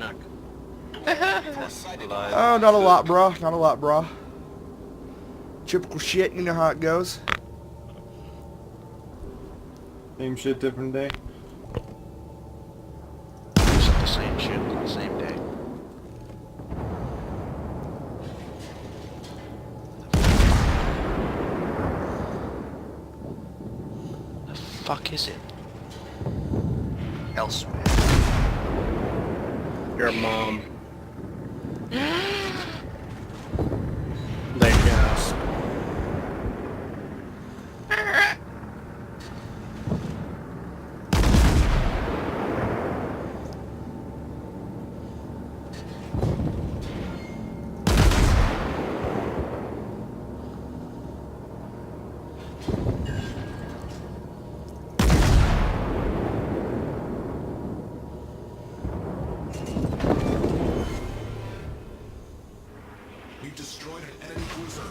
neck. Oh, not a lot, bro. Not a lot, bro. Typical shit, you know how it goes. Same shit, different day. It's the same shit on the same day. The fuck is it? Elsewhere. Your mom. They guess. We've destroyed an enemy cruiser.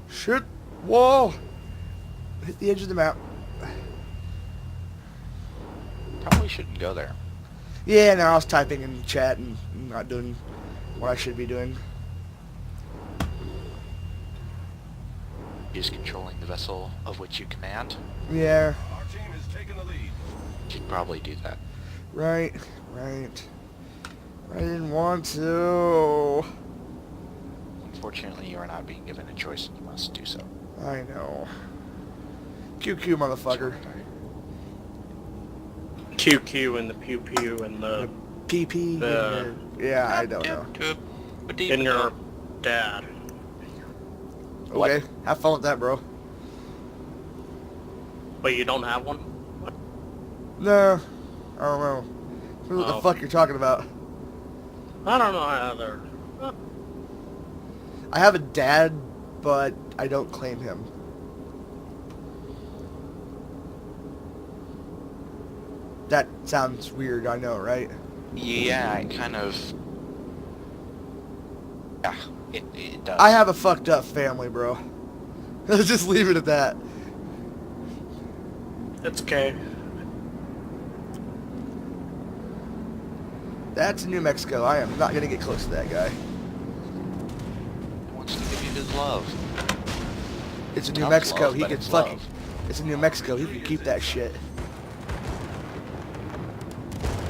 Shit. Whoa. Hit the edge of the map. Probably shouldn't go there. Yeah, no, I was typing in the chat and not doing what I should be doing. Is controlling the vessel of which you command. Yeah. Our team has taken the lead. Should probably do that. Right. Right. I didn't want to. Unfortunately, you are not being given a choice and you must do so. I know. QQ, motherfucker. QQ and the pew pew and the PP. Yeah, I don't know. and your dad. Okay, have fun with that, bro. But you don't have one? No, I don't know. What the Oh. fuck you're talking about? I don't know either. I have a dad, but I don't claim him. That sounds weird, I know, right? Yeah, it kind of... Yeah, it does. I have a fucked up family, bro. Let's just leave it at that. It's okay. That's New Mexico. I am not gonna get close to that guy. He wants to give you his love. It's in New Tough Mexico. love, He but can it's fucking. love. It's in New Mexico. He can keep that shit.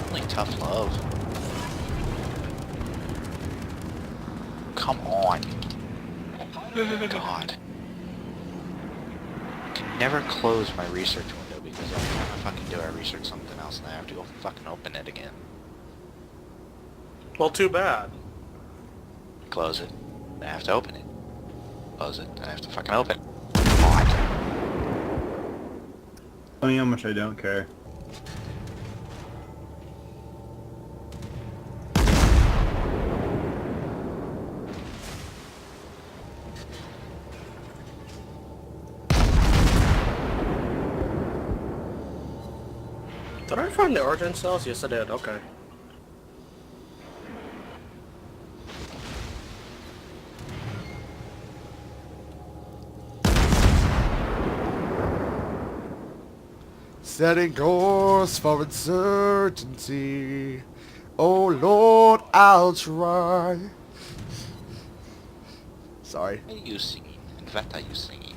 Only tough love. Come on. God. I can never close my research window because every time I fucking do, I research something else and I have to go fucking open it again. Well, too bad. Close it. Then I have to open it. Close it. Then I have to fucking open it. God. Tell me how much I don't care. Did I find the origin cells? Yes, I did. Okay. Setting course for uncertainty. Oh Lord, I'll try. Sorry. What are you singing? In fact, are you singing?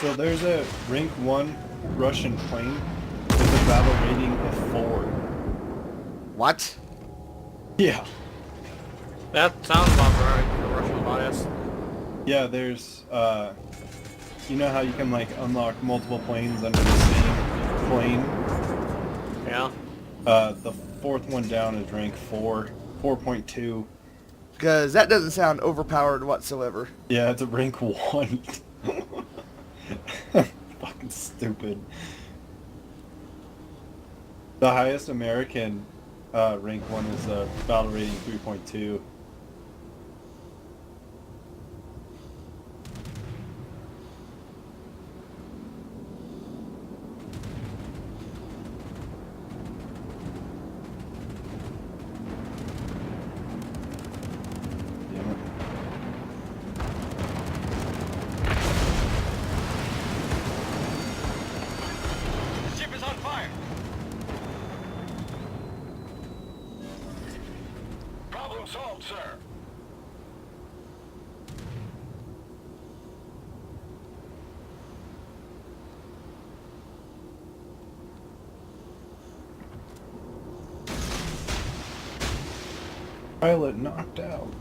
So there's a rank 1 Russian plane with a battle rating of 4. What? Yeah. That sounds about right. Yeah, there's, you know how you can, like, unlock multiple planes under the same plane? Yeah. The fourth one down is rank 4, 4.2. Because that doesn't sound overpowered whatsoever. Yeah, it's a rank 1. Fucking stupid. The highest American rank 1 is battle rating 3.2. Damn it. Ship is on fire. Problem solved, sir. Pilot knocked out.